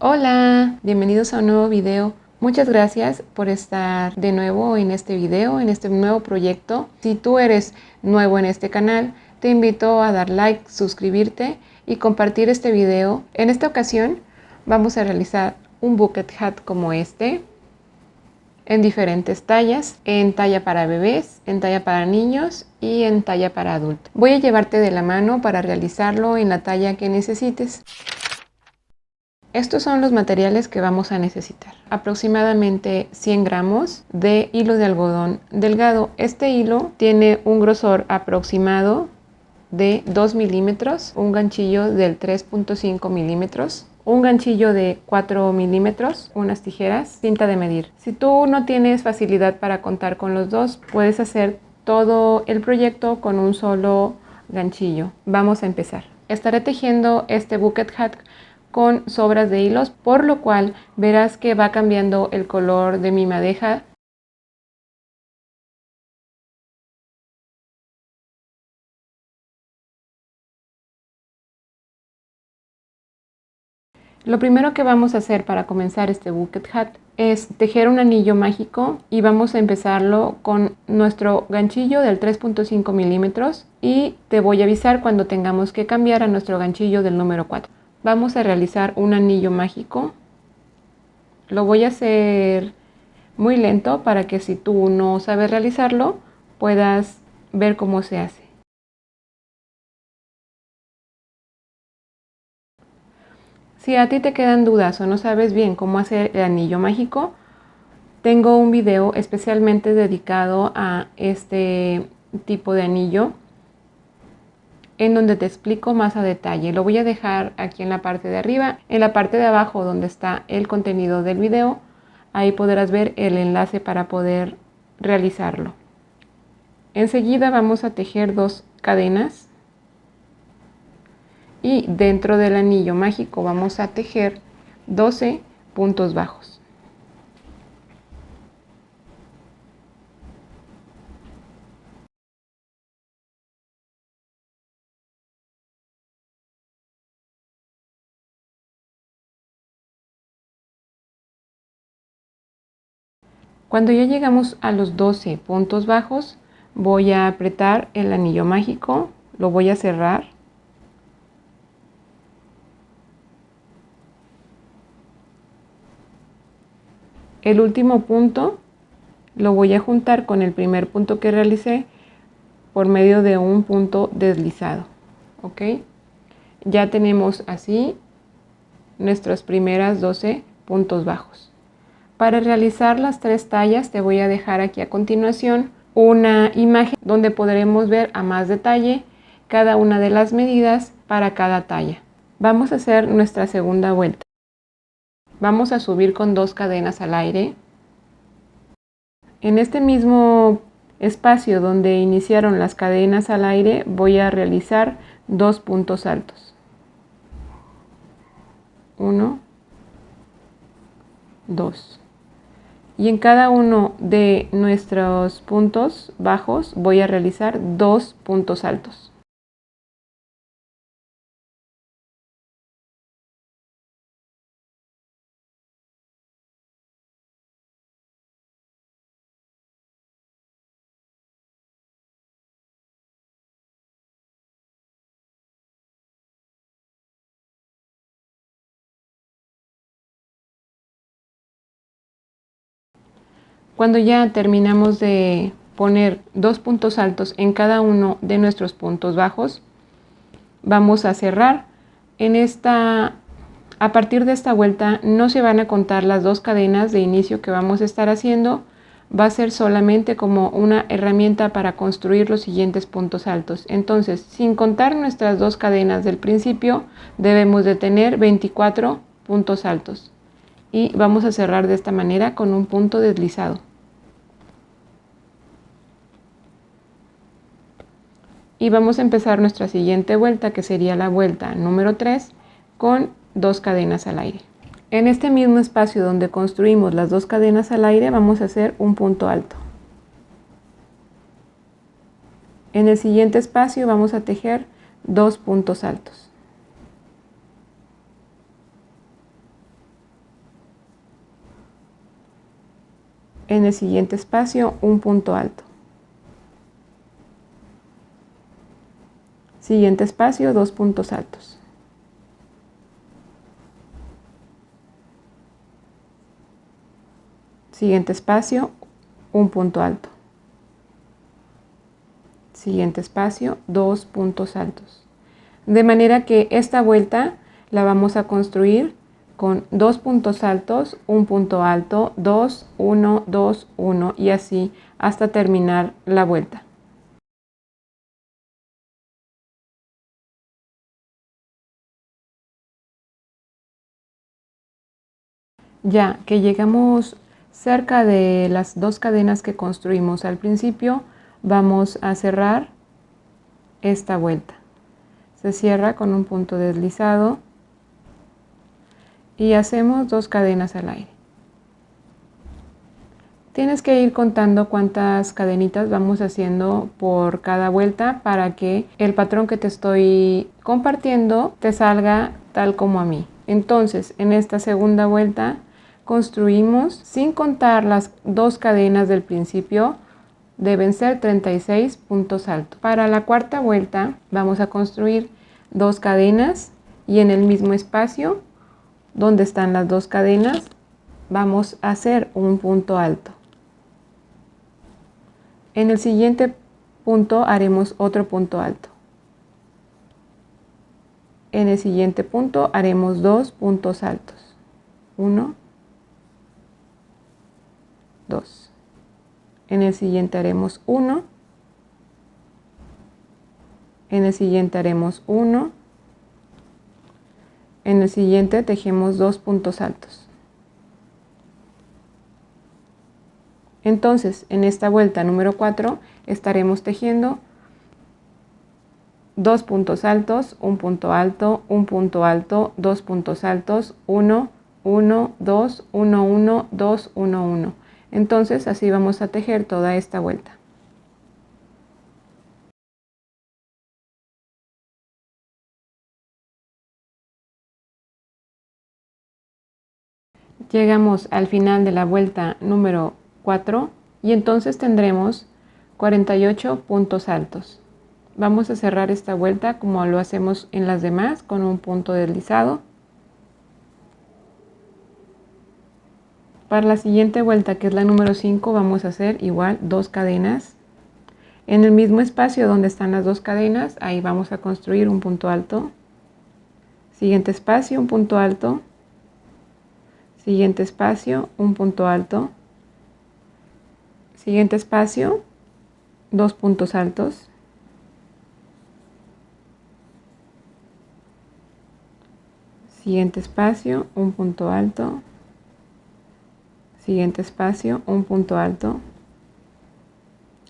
Hola, bienvenidos a un nuevo video. Muchas gracias por estar de nuevo en este video, en este nuevo proyecto. Si tú eres nuevo en este canal, te invito a dar like, suscribirte y compartir este video. En esta ocasión vamos a realizar un bucket hat como este, en diferentes tallas, en talla para bebés, en talla para niños y en talla para adultos. Voy a llevarte de la mano para realizarlo en la talla que necesites. Estos son los materiales que vamos a necesitar. Aproximadamente 100 gramos de hilo de algodón delgado. Este hilo tiene un grosor aproximado de 2 milímetros, un ganchillo del 3.5 milímetros, un ganchillo de 4 milímetros, unas tijeras, cinta de medir. Si tú no tienes facilidad para contar con los dos, puedes hacer todo el proyecto con un solo ganchillo. Vamos a empezar. Estaré tejiendo este bucket hat con sobras de hilos, por lo cual verás que va cambiando el color de mi madeja. Lo primero que vamos a hacer para comenzar este bucket hat es tejer un anillo mágico y vamos a empezarlo con nuestro ganchillo del 3.5 milímetros y te voy a avisar cuando tengamos que cambiar a nuestro ganchillo del número 4. Vamos a realizar un anillo mágico. Lo voy a hacer muy lento para que si tú no sabes realizarlo, puedas ver cómo se hace. Si a ti te quedan dudas o no sabes bien cómo hacer el anillo mágico, tengo un video especialmente dedicado a este tipo de anillo en donde te explico más a detalle. Lo voy a dejar aquí en la parte de arriba. En la parte de abajo donde está el contenido del video, ahí podrás ver el enlace para poder realizarlo. Enseguida vamos a tejer 2 cadenas y dentro del anillo mágico vamos a tejer 12 puntos bajos. Cuando ya llegamos a los 12 puntos bajos, voy a apretar el anillo mágico, lo voy a cerrar. El último punto lo voy a juntar con el primer punto que realicé por medio de un punto deslizado. ¿Ok? Ya tenemos así nuestras primeras 12 puntos bajos. Para realizar las 3 tallas te voy a dejar aquí a continuación una imagen donde podremos ver a más detalle cada una de las medidas para cada talla. Vamos a hacer nuestra segunda vuelta. Vamos a subir con 2 cadenas al aire. En este mismo espacio donde iniciaron las cadenas al aire voy a realizar 2 puntos altos. 1, 2. Y en cada uno de nuestros puntos bajos voy a realizar 2 puntos altos. Cuando ya terminamos de poner 2 puntos altos en cada uno de nuestros puntos bajos, vamos a cerrar. A partir de esta vuelta no se van a contar las 2 cadenas de inicio que vamos a estar haciendo. Va a ser solamente como una herramienta para construir los siguientes puntos altos. Entonces, sin contar nuestras 2 cadenas del principio, debemos de tener 24 puntos altos. Y vamos a cerrar de esta manera con un punto deslizado. Y vamos a empezar nuestra siguiente vuelta, que sería la vuelta número 3, con 2 cadenas al aire. En este mismo espacio donde construimos las 2 cadenas al aire, vamos a hacer un punto alto. En el siguiente espacio vamos a tejer 2 puntos altos. En el siguiente espacio, un punto alto. Siguiente espacio, 2 puntos altos. Siguiente espacio, un punto alto. Siguiente espacio, 2 puntos altos. De manera que esta vuelta la vamos a construir con 2 puntos altos, un punto alto, 2, 1, 2, 1 y así hasta terminar la vuelta. Ya que llegamos cerca de las 2 cadenas que construimos al principio, vamos a cerrar esta vuelta. Se cierra con un punto deslizado y hacemos 2 cadenas al aire. Tienes que ir contando cuántas cadenitas vamos haciendo por cada vuelta para que el patrón que te estoy compartiendo te salga tal como a mí. Entonces, en esta segunda vuelta construimos, sin contar las 2 cadenas del principio, deben ser 36 puntos altos. Para la cuarta vuelta vamos a construir 2 cadenas y en el mismo espacio donde están las 2 cadenas vamos a hacer un punto alto. En el siguiente punto haremos otro punto alto. En el siguiente punto haremos 2 puntos altos. 1, 2. En el siguiente haremos 1. En el siguiente haremos 1. En el siguiente tejemos 2 puntos altos. Entonces, en esta vuelta número 4 estaremos tejiendo 2 puntos altos, un punto alto, un punto alto, 2 puntos altos, 1, 1, 2, 1, 1, 2, 1, 1. Entonces, así vamos a tejer toda esta vuelta. Llegamos al final de la vuelta número 4 y entonces tendremos 48 puntos altos. Vamos a cerrar esta vuelta como lo hacemos en las demás con un punto deslizado. Para la siguiente vuelta, que es la número 5, vamos a hacer igual 2 cadenas. En el mismo espacio donde están las 2 cadenas, ahí vamos a construir un punto alto. Siguiente espacio, un punto alto. Siguiente espacio, un punto alto. Siguiente espacio, 2 puntos altos. Siguiente espacio, un punto alto. Siguiente espacio, un punto alto.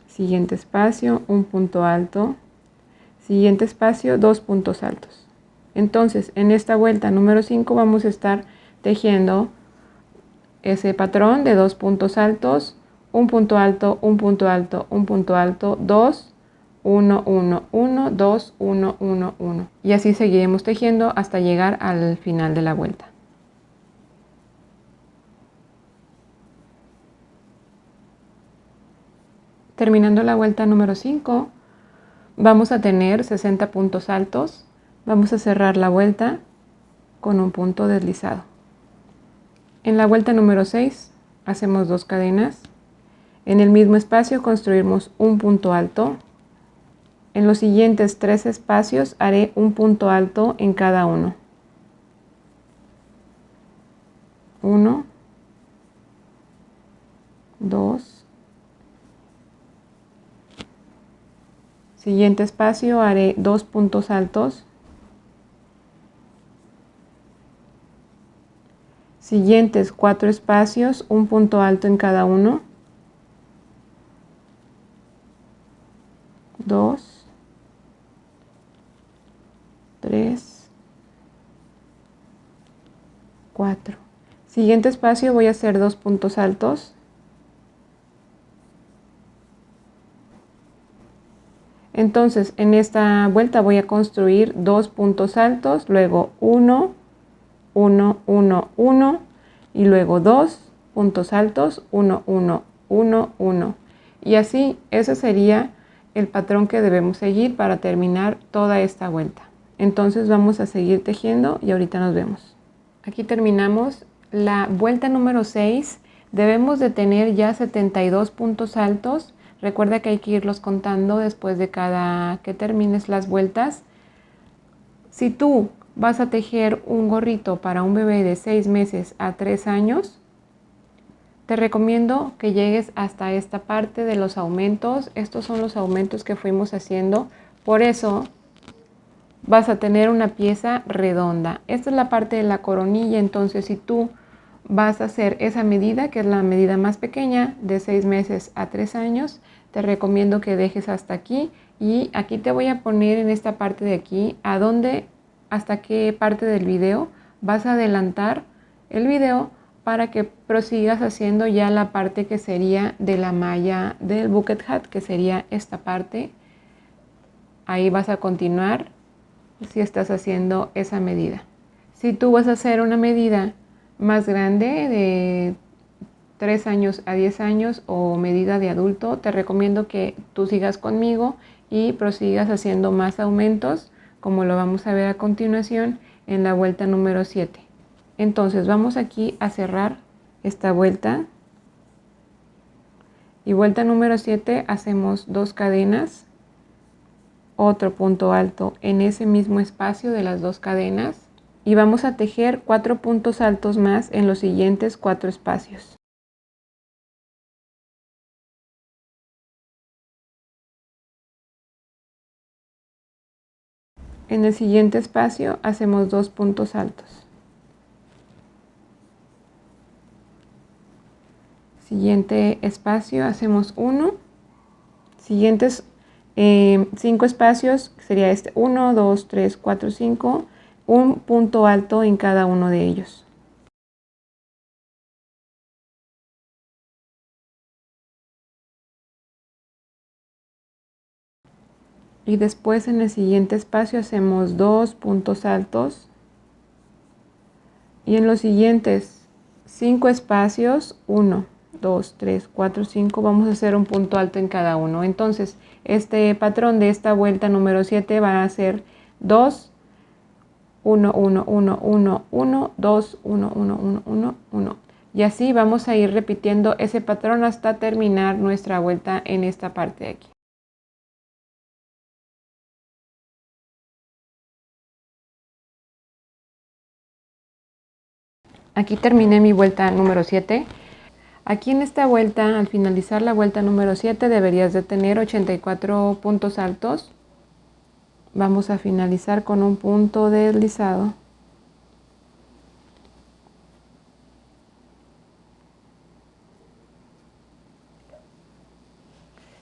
Siguiente espacio, un punto alto. Siguiente espacio, 2 puntos altos. Entonces, en esta vuelta número 5 vamos a estar tejiendo ese patrón de 2 puntos altos, un punto alto, un punto alto, un punto alto, 2, 1, 1, 1, 2, 1, 1, 1. Y así seguiremos tejiendo hasta llegar al final de la vuelta. Terminando la vuelta número 5, vamos a tener 60 puntos altos. Vamos a cerrar la vuelta con un punto deslizado. En la vuelta número 6 hacemos 2 cadenas. En el mismo espacio construimos un punto alto. En los siguientes 3 espacios haré un punto alto en cada uno. 1, 2. Siguiente espacio haré 2 puntos altos. Siguientes 4 espacios, un punto alto en cada uno. 2, 3, 4. Siguiente espacio voy a hacer 2 puntos altos. Entonces, en esta vuelta voy a construir 2 puntos altos, luego 1, 1, 1, 1 y luego 2 puntos altos, 1, 1, 1, 1. Y así, ese sería el patrón que debemos seguir para terminar toda esta vuelta. Entonces vamos a seguir tejiendo y ahorita nos vemos. Aquí terminamos la vuelta número 6. Debemos de tener ya 72 puntos altos. Recuerda que hay que irlos contando después de cada que termines las vueltas. Si tú vas a tejer un gorrito para un bebé de 6 meses a 3 años, te recomiendo que llegues hasta esta parte de los aumentos. Estos son los aumentos que fuimos haciendo. Por eso vas a tener una pieza redonda. Esta es la parte de la coronilla. Entonces, si tú vas a hacer esa medida, que es la medida más pequeña, de 6 meses a 3 años, te recomiendo que dejes hasta aquí. Y aquí te voy a poner en esta parte de aquí, hasta qué parte del video vas a adelantar el video para que prosigas haciendo ya la parte que sería de la malla del bucket hat, que sería esta parte. Ahí vas a continuar si estás haciendo esa medida. Si tú vas a hacer una medida más grande de 3 años a 10 años o medida de adulto, te recomiendo que tú sigas conmigo y prosigas haciendo más aumentos, como lo vamos a ver a continuación en la vuelta número 7. Entonces vamos aquí a cerrar esta vuelta y vuelta número 7 hacemos 2 cadenas, otro punto alto en ese mismo espacio de las 2 cadenas y vamos a tejer 4 puntos altos más en los siguientes 4 espacios. En el siguiente espacio hacemos 2 puntos altos. Siguiente espacio hacemos 1. Siguientes 5 espacios sería este 1, 2, 3, 4, 5. Un punto alto en cada uno de ellos. Y después en el siguiente espacio hacemos 2 puntos altos. Y en los siguientes 5 espacios, 1, 2, 3, 4, 5, vamos a hacer un punto alto en cada uno. Entonces, este patrón de esta vuelta número 7 va a ser 2, 1, 1, 1, 1, 1, 2, 1, 1, 1, 1, 1. Y así vamos a ir repitiendo ese patrón hasta terminar nuestra vuelta en esta parte de aquí. Aquí terminé mi vuelta número 7. Aquí en esta vuelta, al finalizar la vuelta número 7, deberías de tener 84 puntos altos. Vamos a finalizar con un punto deslizado.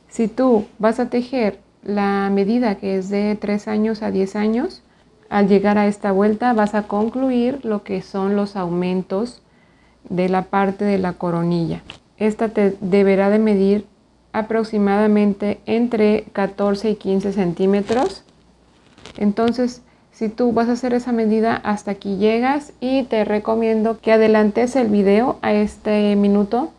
Si tú vas a tejer la medida que es de 3 años a 10 años, al llegar a esta vuelta vas a concluir lo que son los aumentos de la parte de la coronilla. Esta te deberá de medir aproximadamente entre 14 y 15 centímetros. Entonces, si tú vas a hacer esa medida, hasta aquí llegas y te recomiendo que adelantes el video a este minuto,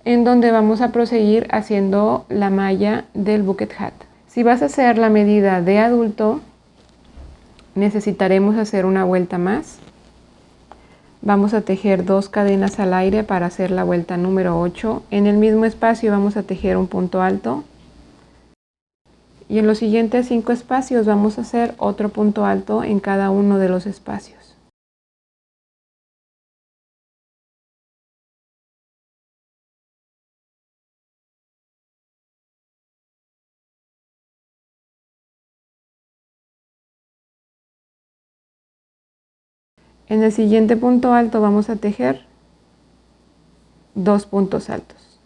en donde vamos a proseguir haciendo la malla del bucket hat. Si vas a hacer la medida de adulto, necesitaremos hacer una vuelta más. Vamos a tejer 2 cadenas al aire para hacer la vuelta número 8. En el mismo espacio vamos a tejer un punto alto. Y en los siguientes 5 espacios vamos a hacer otro punto alto en cada uno de los espacios. En el siguiente punto alto vamos a tejer 2 puntos altos.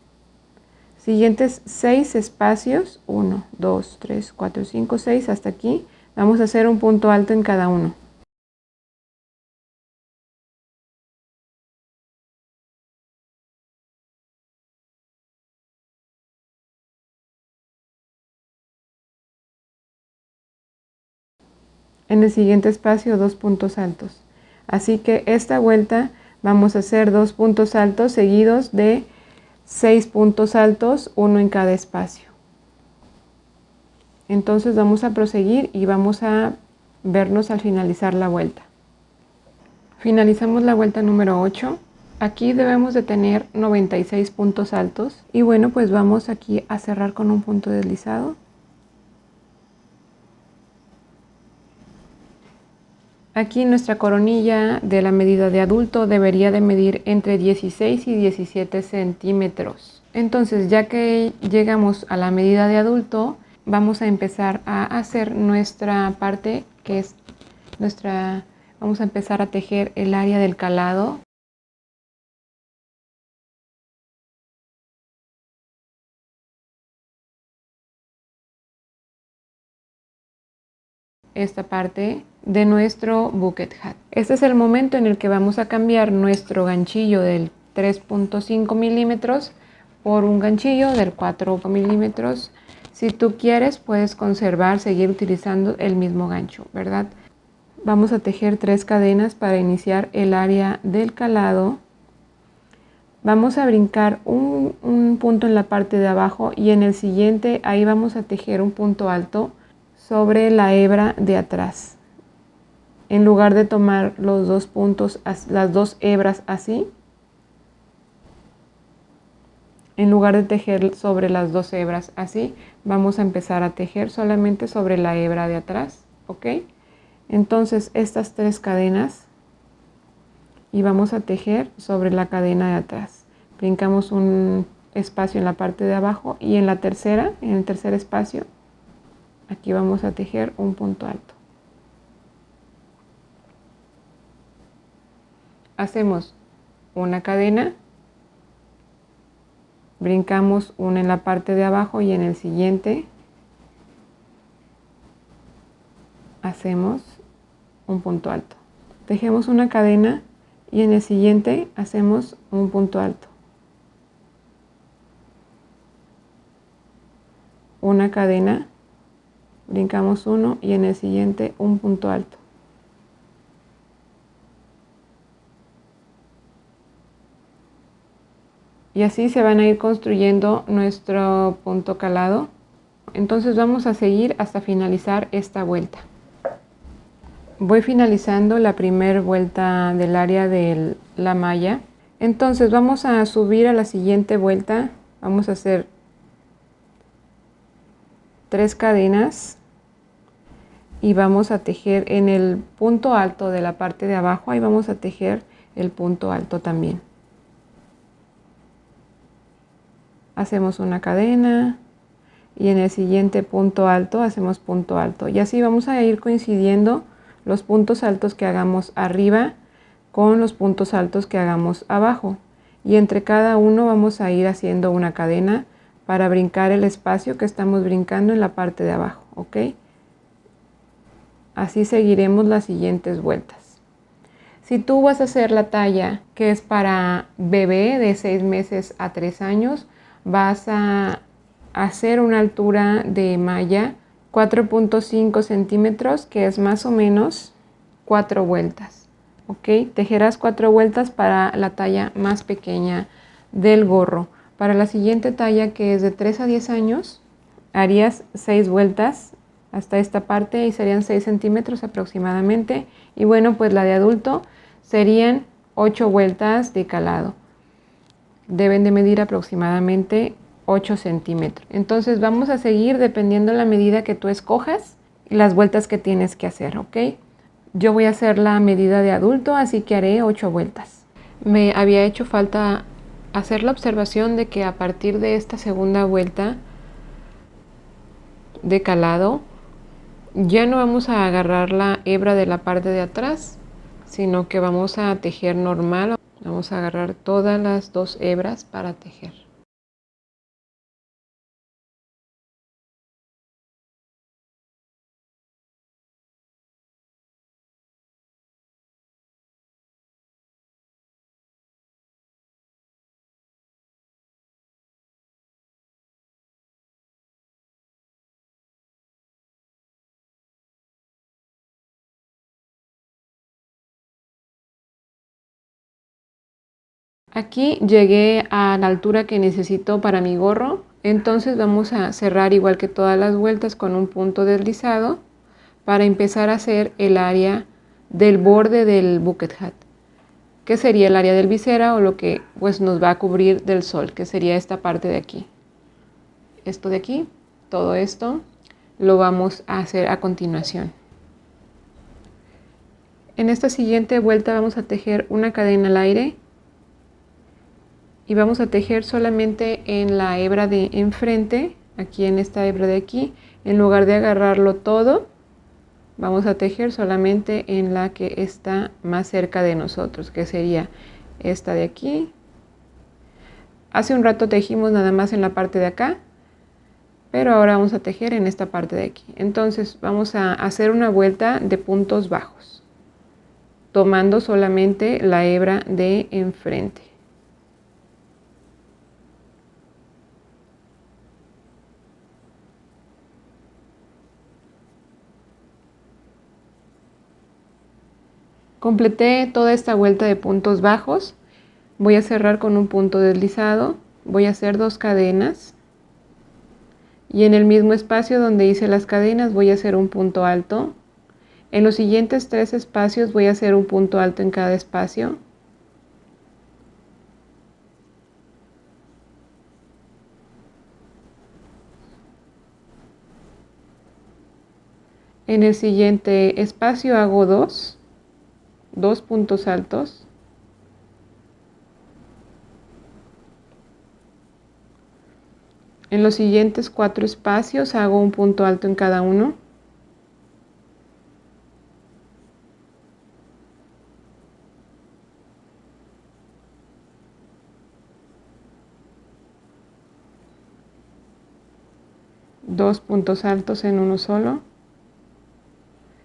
Siguientes 6 espacios, 1, 2, 3, 4, 5, 6, hasta aquí, vamos a hacer un punto alto en cada uno. En el siguiente espacio 2 puntos altos. Así que esta vuelta vamos a hacer 2 puntos altos seguidos de 6 puntos altos, uno en cada espacio. Entonces vamos a proseguir y vamos a vernos al finalizar la vuelta. Finalizamos la vuelta número 8. Aquí debemos de tener 96 puntos altos y bueno, pues vamos aquí a cerrar con un punto deslizado. Aquí nuestra coronilla de la medida de adulto debería de medir entre 16 y 17 centímetros. Entonces, ya que llegamos a la medida de adulto, vamos a empezar a hacer nuestra parte que es vamos a empezar a tejer el área del calado. Esta parte de nuestro bucket hat. Este es el momento en el que vamos a cambiar nuestro ganchillo del 3.5 milímetros por un ganchillo del 4 milímetros. Si tú quieres, puedes conservar, seguir utilizando el mismo gancho, ¿verdad? Vamos a tejer 3 cadenas para iniciar el área del calado. Vamos a brincar un punto en la parte de abajo y en el siguiente ahí vamos a tejer un punto alto sobre la hebra de atrás. En lugar de tomar los dos puntos, las dos hebras así, en lugar de tejer sobre las dos hebras así, vamos a empezar a tejer solamente sobre la hebra de atrás, ¿ok? Entonces estas 3 cadenas y vamos a tejer sobre la cadena de atrás. Brincamos un espacio en la parte de abajo y en la tercera, en el tercer espacio, aquí vamos a tejer un punto alto. Hacemos una cadena, brincamos una en la parte de abajo y en el siguiente hacemos un punto alto. Tejemos una cadena y en el siguiente hacemos un punto alto. Una cadena, brincamos uno y en el siguiente un punto alto. Y así se van a ir construyendo nuestro punto calado. Entonces vamos a seguir hasta finalizar esta vuelta. Voy finalizando la primera vuelta del área de la malla. Entonces vamos a subir a la siguiente vuelta. Vamos a hacer 3 cadenas y vamos a tejer en el punto alto de la parte de abajo. Ahí vamos a tejer el punto alto también. Hacemos una cadena y en el siguiente punto alto hacemos punto alto y así vamos a ir coincidiendo los puntos altos que hagamos arriba con los puntos altos que hagamos abajo y entre cada uno vamos a ir haciendo una cadena para brincar el espacio que estamos brincando en la parte de abajo, ¿ok? Así seguiremos las siguientes vueltas. Si tú vas a hacer la talla que es para bebé de 6 meses a 3 años, vas a hacer una altura de malla 4.5 centímetros, que es más o menos 4 vueltas. ¿Ok? Tejerás 4 vueltas para la talla más pequeña del gorro. Para la siguiente talla, que es de 3 a 10 años, harías 6 vueltas hasta esta parte y serían 6 centímetros aproximadamente. Y bueno, pues la de adulto serían 8 vueltas de calado. Deben de medir aproximadamente 8 centímetros. Entonces vamos a seguir dependiendo de la medida que tú escojas y las vueltas que tienes que hacer, ¿ok? Yo voy a hacer la medida de adulto, así que haré 8 vueltas. Me había hecho falta hacer la observación de que a partir de esta segunda vuelta de calado, ya no vamos a agarrar la hebra de la parte de atrás, sino que vamos a tejer normal. Vamos a agarrar todas las 2 hebras para tejer. Aquí llegué a la altura que necesito para mi gorro, entonces vamos a cerrar igual que todas las vueltas con un punto deslizado para empezar a hacer el área del borde del bucket hat, que sería el área del visera o lo que pues nos va a cubrir del sol, que sería esta parte de aquí. Esto de aquí, todo esto lo vamos a hacer a continuación. En esta siguiente vuelta vamos a tejer una cadena al aire y vamos a tejer solamente en la hebra de enfrente, aquí en esta hebra de aquí, en lugar de agarrarlo todo, vamos a tejer solamente en la que está más cerca de nosotros, que sería esta de aquí. Hace un rato tejimos nada más en la parte de acá, pero ahora vamos a tejer en esta parte de aquí. Entonces vamos a hacer una vuelta de puntos bajos, tomando solamente la hebra de enfrente. Completé toda esta vuelta de puntos bajos. Voy a cerrar con un punto deslizado. Voy a hacer 2 cadenas. Y en el mismo espacio donde hice las cadenas voy a hacer un punto alto. En los siguientes 3 espacios voy a hacer un punto alto en cada espacio. En el siguiente espacio hago 2 puntos altos. En los siguientes 4 espacios hago un punto alto en cada uno. Dos puntos altos en uno solo.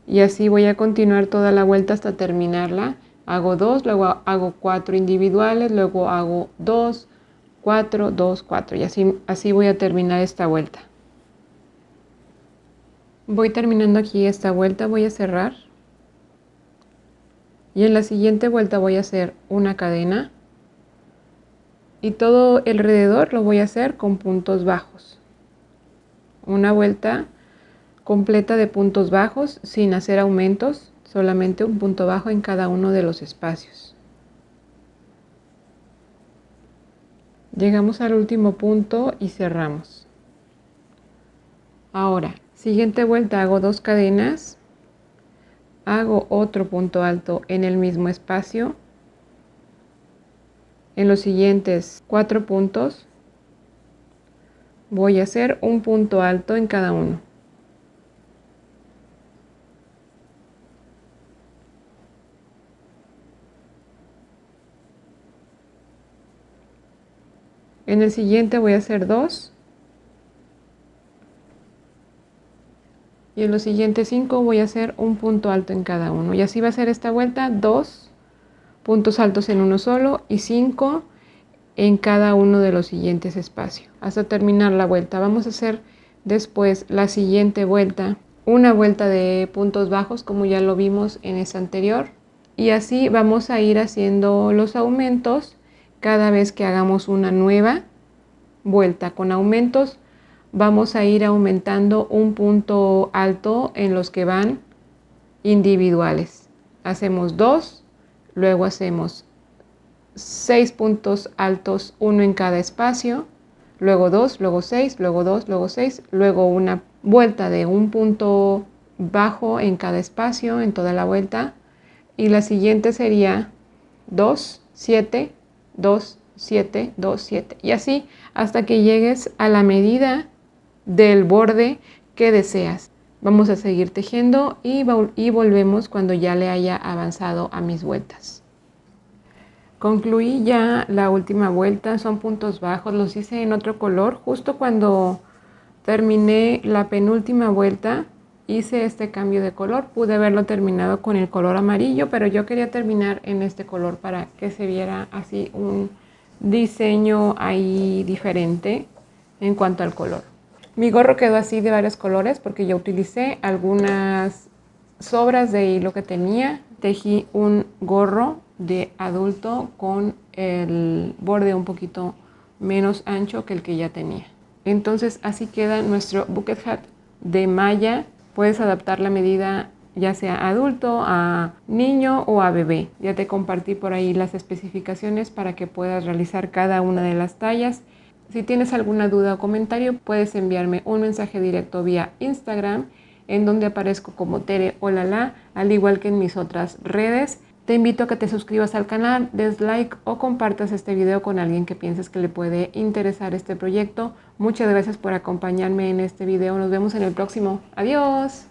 Y así voy a continuar toda la vuelta hasta terminarla. Hago 2, luego hago 4 individuales, luego hago 2, 4, 2, 4 y así voy a terminar esta vuelta. Voy terminando aquí esta vuelta, voy a cerrar. Y en la siguiente vuelta voy a hacer una cadena. Y todo alrededor lo voy a hacer con puntos bajos. Una vuelta completa de puntos bajos sin hacer aumentos, solamente un punto bajo en cada uno de los espacios. Llegamos al último punto y cerramos. Ahora, siguiente vuelta hago 2 cadenas, hago otro punto alto en el mismo espacio. En los siguientes 4 puntos voy a hacer un punto alto en cada uno. En el siguiente voy a hacer 2. Y en los siguientes 5 voy a hacer un punto alto en cada uno. Y así va a ser esta vuelta, 2 puntos altos en uno solo y 5 en cada uno de los siguientes espacios. Hasta terminar la vuelta. Vamos a hacer después la siguiente vuelta, una vuelta de puntos bajos como ya lo vimos en esta anterior. Y así vamos a ir haciendo los aumentos cada vez que hagamos una nueva vuelta. Con aumentos vamos a ir aumentando un punto alto en los que van individuales. Hacemos 2, luego hacemos 6 puntos altos, uno en cada espacio, luego 2, luego 6, luego 2, luego 6, luego una vuelta de un punto bajo en cada espacio en toda la vuelta. Y la siguiente sería 2, 7, 2, 7, 2, 7 y así hasta que llegues a la medida del borde que deseas. Vamos a seguir tejiendo y volvemos cuando ya le haya avanzado a mis vueltas. Concluí ya la última vuelta, son puntos bajos, los hice en otro color. Justo cuando terminé la penúltima vuelta hice este cambio de color. Pude haberlo terminado con el color amarillo, pero yo quería terminar en este color para que se viera así un diseño ahí diferente en cuanto al color. Mi gorro quedó así de varios colores porque yo utilicé algunas sobras de hilo que tenía. Tejí un gorro de adulto con el borde un poquito menos ancho que el que ya tenía. Entonces así queda nuestro bucket hat de malla. Puedes adaptar la medida ya sea adulto, a niño o a bebé. Ya te compartí por ahí las especificaciones para que puedas realizar cada una de las tallas. Si tienes alguna duda o comentario, puedes enviarme un mensaje directo vía Instagram, en donde aparezco como Tere Olala, al igual que en mis otras redes. Te invito a que te suscribas al canal, des like o compartas este video con alguien que pienses que le puede interesar este proyecto. Muchas gracias por acompañarme en este video. Nos vemos en el próximo. Adiós.